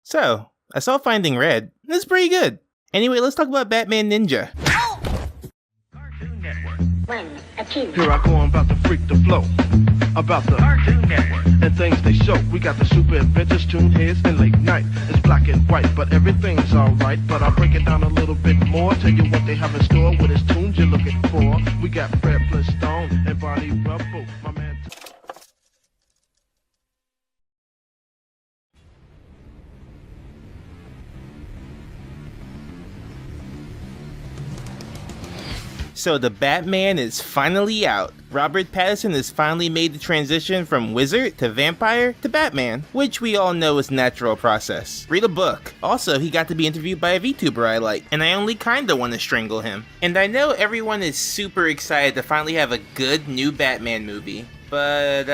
So, I saw Finding Red. It's pretty good. Anyway, let's talk about Batman Ninja. Cartoon Network. 1, a 2. Here I go, I'm about to freak the flow. About the Cartoon Network and things they show. We got the super adventures, tune heads, and late night. It's black and white, but everything's alright. But I'll break it down a little bit more. Tell you what they have in store, what his tunes you're looking for. We got Fred Flintstone and Barney Rubble, my man. So the Batman is finally out. Robert Pattinson has finally made the transition from wizard to vampire to Batman, which we all know is a natural process. Read a book. Also, he got to be interviewed by a VTuber I like, and I only kinda want to strangle him. And I know everyone is super excited to finally have a good new Batman movie. But,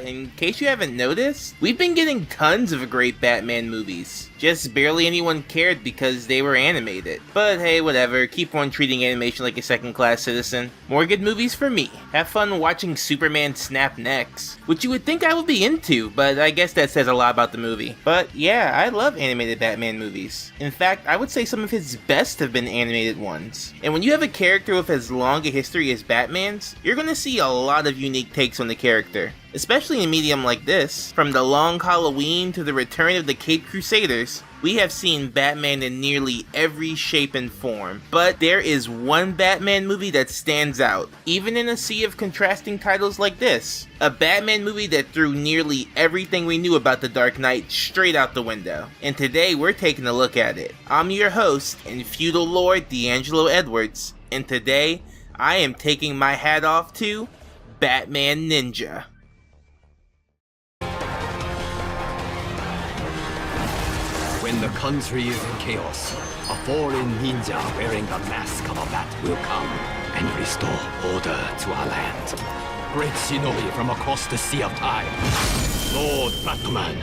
in case you haven't noticed, we've been getting tons of great Batman movies. Just barely anyone cared because they were animated. But hey, whatever, keep on treating animation like a second-class citizen. More good movies for me. Have fun watching Superman snap necks, which you would think I would be into, but I guess that says a lot about the movie. But yeah, I love animated Batman movies. In fact, I would say some of his best have been animated ones. And when you have a character with as long a history as Batman's, you're gonna see a lot of unique takes on the character. Especially in a medium like this. From The Long Halloween to the Return of the Caped Crusaders, we have seen Batman in nearly every shape and form. But there is one Batman movie that stands out, even in a sea of contrasting titles like this. A Batman movie that threw nearly everything we knew about The Dark Knight straight out the window. And today we're taking a look at it. I'm your host and feudal lord D'Angelo Edwards, and today I am taking my hat off to Batman Ninja. When the country is in chaos, a foreign ninja wearing the mask of a bat will come and restore order to our land. Great shinobi from across the sea of time, Lord Batman.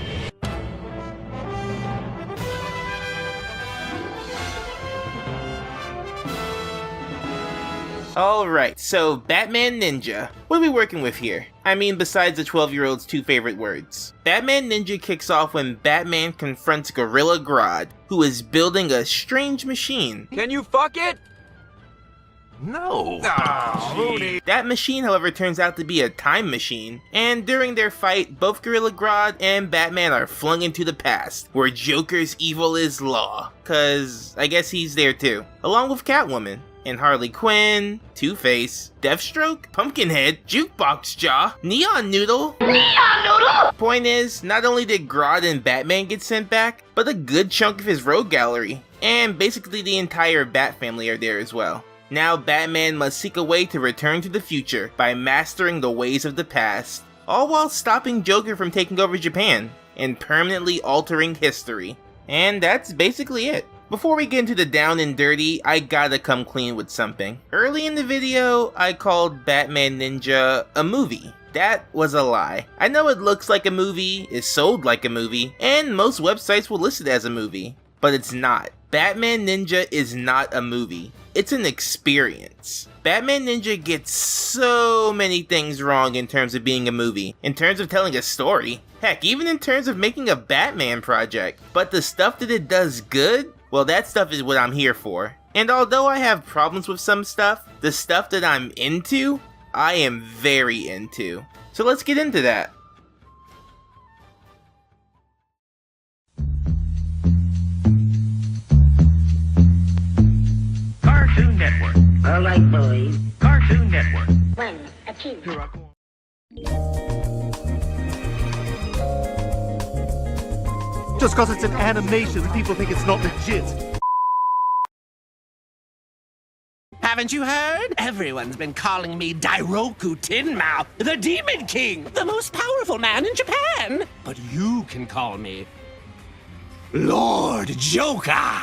Alright, so Batman Ninja. What are we working with here? I mean, besides the 12-year-old's two favorite words. Batman Ninja kicks off when Batman confronts Gorilla Grodd, who is building a strange machine. Can you fuck it? No. Oh, that machine, however, turns out to be a time machine, and during their fight, both Gorilla Grodd and Batman are flung into the past, where Joker's evil is law. Cause I guess he's there too, along with Catwoman. And Harley Quinn, Two-Face, Deathstroke, Pumpkinhead, Jukebox Jaw, Neon Noodle. Point is, not only did Grodd and Batman get sent back, but a good chunk of his rogue gallery, and basically the entire Bat family are there as well. Now Batman must seek a way to return to the future by mastering the ways of the past, all while stopping Joker from taking over Japan, and permanently altering history. And that's basically it. Before we get into the down and dirty, I gotta come clean with something. Early in the video, I called Batman Ninja a movie. That was a lie. I know it looks like a movie, is sold like a movie, and most websites will list it as a movie. But it's not. Batman Ninja is not a movie. It's an experience. Batman Ninja gets so many things wrong in terms of being a movie, in terms of telling a story, heck, even in terms of making a Batman project. But the stuff that it does good, well, that stuff is what I'm here for. And although I have problems with some stuff, the stuff that I'm into, I am very into. So let's get into that. Cartoon Network. All right, boys. Cartoon Network. 1, a 2. Here I go. Just because it's an animation, people think it's not legit. Haven't you heard? Everyone's been calling me Dairoku Tinmao, the Demon King, the most powerful man in Japan. But you can call me Lord Joker.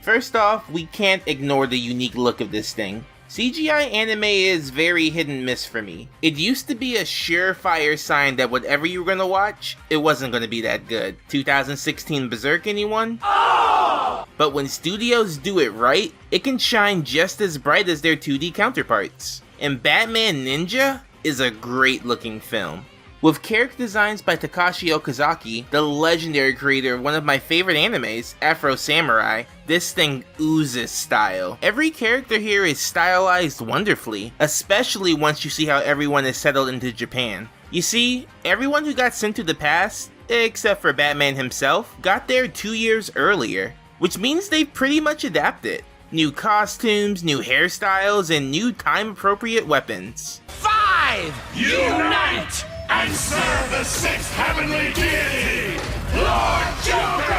First off, we can't ignore the unique look of this thing. CGI anime is very hit and miss for me. It used to be a surefire sign that whatever you were gonna watch, it wasn't gonna be that good. 2016 Berserk, anyone? Oh! But when studios do it right, it can shine just as bright as their 2D counterparts. And Batman Ninja is a great looking film. With character designs by Takashi Okazaki, the legendary creator of one of my favorite animes, Afro Samurai, this thing oozes style. Every character here is stylized wonderfully, especially once you see how everyone is settled into Japan. You see, everyone who got sent to the past, except for Batman himself, got there 2 years earlier, which means they've pretty much adapted. New costumes, new hairstyles, and new time-appropriate weapons. 5! Unite and serve the sixth heavenly deity, Lord Joker!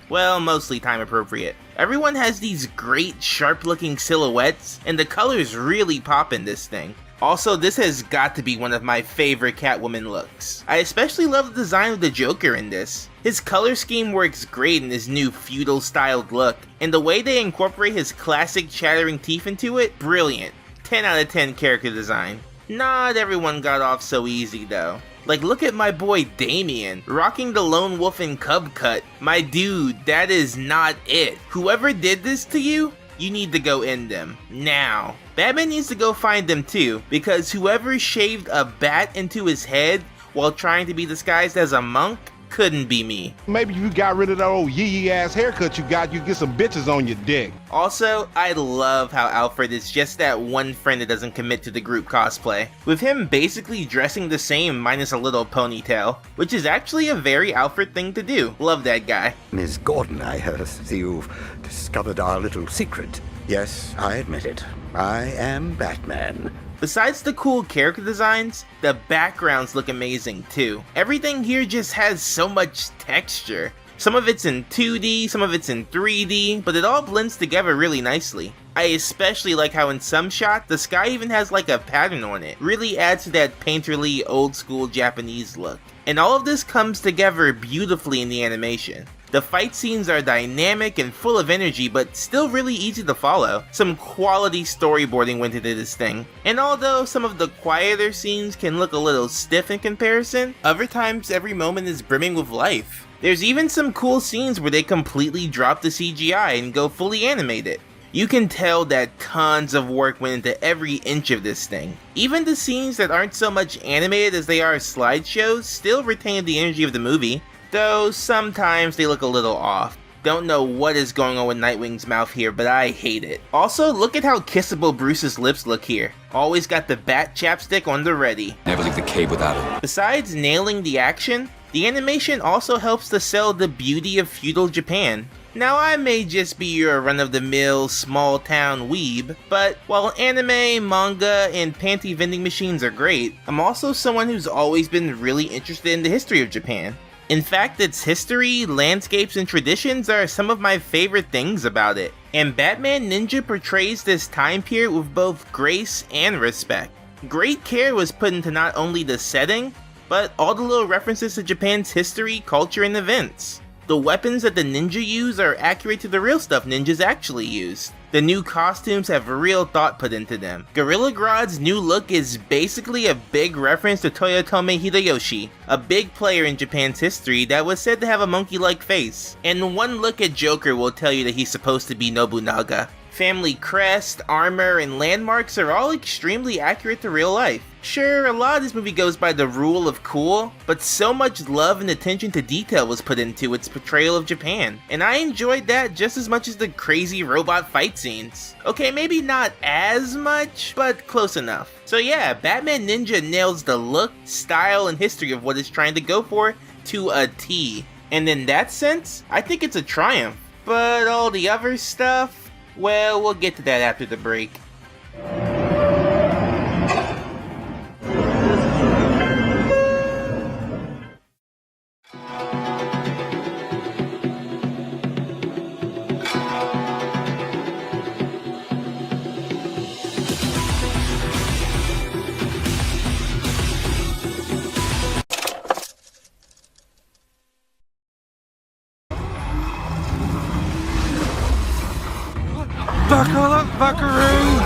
Well, mostly time appropriate. Everyone has these great sharp looking silhouettes, and the colors really pop in this thing. Also, this has got to be one of my favorite Catwoman looks. I especially love the design of the Joker in this. His color scheme works great in his new feudal styled look, and the way they incorporate his classic chattering teeth into it, brilliant. 10 out of 10 character design. Not everyone got off so easy though. Like, look at my boy Damien, rocking the lone wolf and cub cut. My dude, that is not it. Whoever did this to you, you need to go end them, now. Batman needs to go find them too, because whoever shaved a bat into his head while trying to be disguised as a monk couldn't be me. Maybe you got rid of that old yee ass haircut you got, you get some bitches on your dick. Also, I love how Alfred is just that one friend that doesn't commit to the group cosplay, with him basically dressing the same minus a little ponytail, which is actually a very Alfred thing to do. Love that guy. Miss Gordon, I see you've discovered our little secret. Yes, I admit it. I am Batman. Besides the cool character designs, the backgrounds look amazing too. Everything here just has so much texture. Some of it's in 2D, some of it's in 3D, but it all blends together really nicely. I especially like how in some shots, the sky even has like a pattern on it. Really adds to that painterly, old school Japanese look. And all of this comes together beautifully in the animation. The fight scenes are dynamic and full of energy, but still really easy to follow. Some quality storyboarding went into this thing. And although some of the quieter scenes can look a little stiff in comparison, other times every moment is brimming with life. There's even some cool scenes where they completely drop the CGI and go fully animated. You can tell that tons of work went into every inch of this thing. Even the scenes that aren't so much animated as they are slideshows still retain the energy of the movie, though sometimes they look a little off. Don't know what is going on with Nightwing's mouth here, but I hate it. Also, look at how kissable Bruce's lips look here. Always got the bat chapstick on the ready. Never leave the cave without it. Besides nailing the action, the animation also helps to sell the beauty of feudal Japan. Now, I may just be your run-of-the-mill, small-town weeb, but while anime, manga, and panty vending machines are great, I'm also someone who's always been really interested in the history of Japan. In fact, its history, landscapes, and traditions are some of my favorite things about it, and Batman Ninja portrays this time period with both grace and respect. Great care was put into not only the setting, but all the little references to Japan's history, culture, and events. The weapons that the ninja use are accurate to the real stuff ninjas actually use. The new costumes have real thought put into them. Gorilla Grodd's new look is basically a big reference to Toyotomi Hideyoshi, a big player in Japan's history that was said to have a monkey-like face. And one look at Joker will tell you that he's supposed to be Nobunaga. Family crest, armor, and landmarks are all extremely accurate to real life. Sure, a lot of this movie goes by the rule of cool, but so much love and attention to detail was put into its portrayal of Japan, and I enjoyed that just as much as the crazy robot fight scenes. Okay, maybe not as much, but close enough. So yeah, Batman Ninja nails the look, style, and history of what it's trying to go for to a T. And in that sense, I think it's a triumph. But all the other stuff, well, we'll get to that after the break. Buckle up, buckaroo!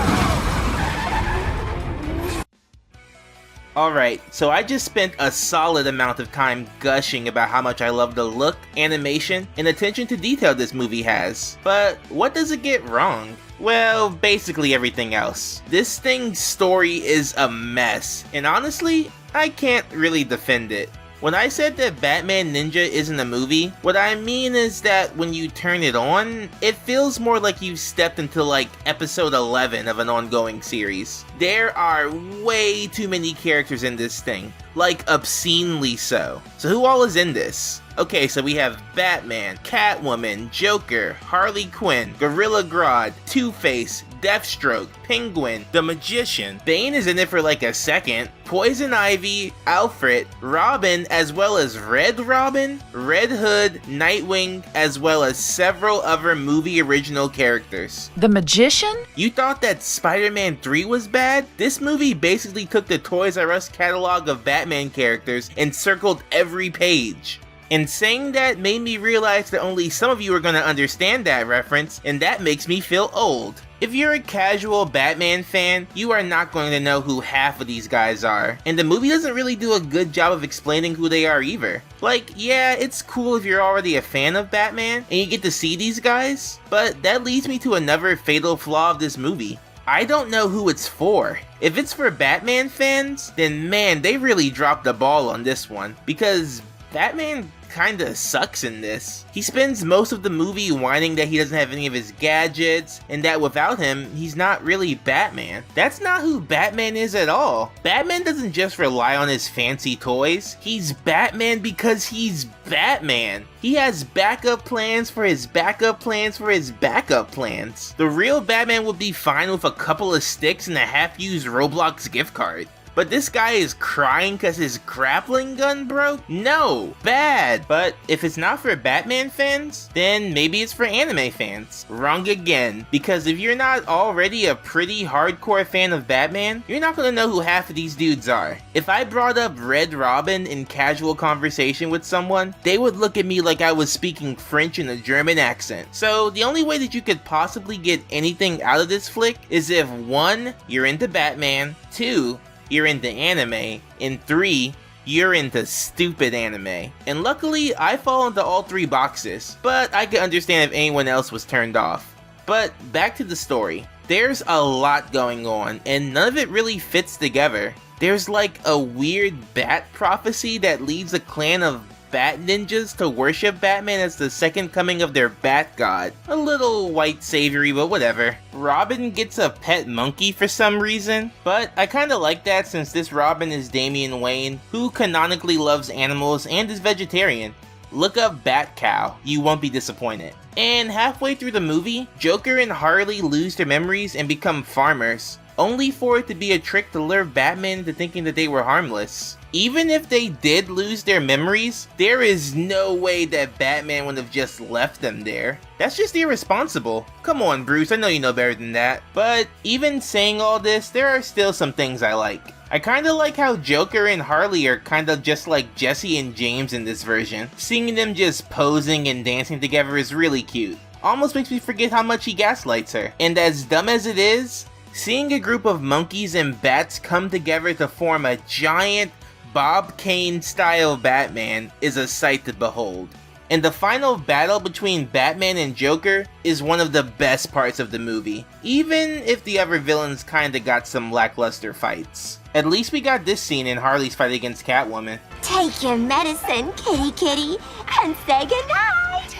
Alright, so I just spent a solid amount of time gushing about how much I love the look, animation, and attention to detail this movie has. But what does it get wrong? Well, basically everything else. This thing's story is a mess, and honestly, I can't really defend it. When I said that Batman Ninja isn't a movie, what I mean is that when you turn it on, it feels more like you've stepped into like episode 11 of an ongoing series. There are way too many characters in this thing, like obscenely so. So who all is in this? Okay, so we have Batman, Catwoman, Joker, Harley Quinn, Gorilla Grodd, Two-Face, Deathstroke, Penguin, the Magician, Bane is in it for like a second, Poison Ivy, Alfred, Robin, as well as Red Robin, Red Hood, Nightwing, as well as several other movie original characters. The Magician? You thought that Spider-Man 3 was bad? This movie basically took the Toys R Us catalog of Batman characters and circled every page. And saying that made me realize that only some of you are going to understand that reference, and that makes me feel old. If you're a casual Batman fan, you are not going to know who half of these guys are, and the movie doesn't really do a good job of explaining who they are either. Like, yeah, it's cool if you're already a fan of Batman, and you get to see these guys, but that leads me to another fatal flaw of this movie. I don't know who it's for. If it's for Batman fans, then man, they really dropped the ball on this one, because Batman kinda sucks in this. He spends most of the movie whining that he doesn't have any of his gadgets, and that without him, he's not really Batman. That's not who Batman is at all. Batman doesn't just rely on his fancy toys. He's Batman because he's Batman. He has backup plans for his backup plans for his backup plans. The real Batman would be fine with a couple of sticks and a half-used Roblox gift card. But this guy is crying because his grappling gun broke? No, bad. But if it's not for Batman fans, then maybe it's for anime fans. Wrong again. Because if you're not already a pretty hardcore fan of Batman, you're not going to know who half of these dudes are. If I brought up Red Robin in casual conversation with someone, they would look at me like I was speaking French in a German accent. So the only way that you could possibly get anything out of this flick is if 1, you're into Batman, 2, you're into anime, and 3, you're into stupid anime. And luckily, I fall into all 3 boxes, but I can understand if anyone else was turned off. But back to the story. There's a lot going on, and none of it really fits together. There's like a weird bat prophecy that leads a clan of Bat ninjas to worship Batman as the second coming of their Bat God. A little white savory, but whatever. Robin gets a pet monkey for some reason, but I kinda like that since this Robin is Damian Wayne, who canonically loves animals and is vegetarian. Look up Bat Cow, you won't be disappointed. And halfway through the movie, Joker and Harley lose their memories and become farmers, only for it to be a trick to lure Batman into thinking that they were harmless. Even if they did lose their memories, there is no way that Batman would have just left them there. That's just irresponsible. Come on, Bruce, I know you know better than that. But even saying all this, there are still some things I like. I kinda like how Joker and Harley are kinda just like Jesse and James in this version. Seeing them just posing and dancing together is really cute. Almost makes me forget how much he gaslights her. And as dumb as it is, seeing a group of monkeys and bats come together to form a giant Bob Kane style Batman is a sight to behold. And the final battle between Batman and Joker is one of the best parts of the movie, even if the other villains kinda got some lackluster fights. At least we got this scene in Harley's fight against Catwoman. Take your medicine, kitty kitty, and say goodnight.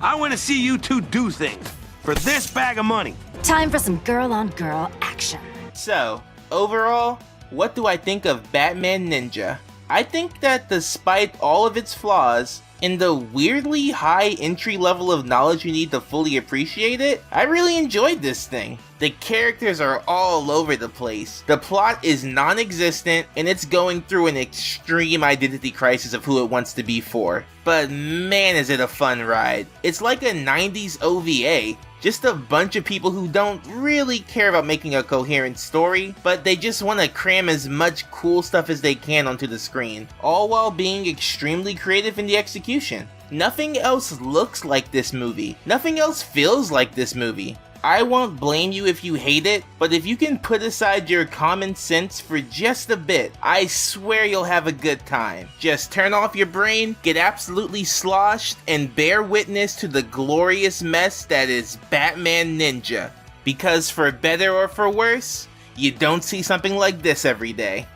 I want to see you two do things for this bag of money. Time for some girl-on-girl action. So, overall, what do I think of Batman Ninja? I think that despite all of its flaws, and the weirdly high entry level of knowledge you need to fully appreciate it, I really enjoyed this thing. The characters are all over the place, the plot is non-existent, and it's going through an extreme identity crisis of who it wants to be for. But man is it a fun ride. It's like a 90s OVA. Just a bunch of people who don't really care about making a coherent story, but they just want to cram as much cool stuff as they can onto the screen, all while being extremely creative in the execution. Nothing else looks like this movie. Nothing else feels like this movie. I won't blame you if you hate it, but if you can put aside your common sense for just a bit, I swear you'll have a good time. Just turn off your brain, get absolutely sloshed, and bear witness to the glorious mess that is Batman Ninja. Because for better or for worse, you don't see something like this every day.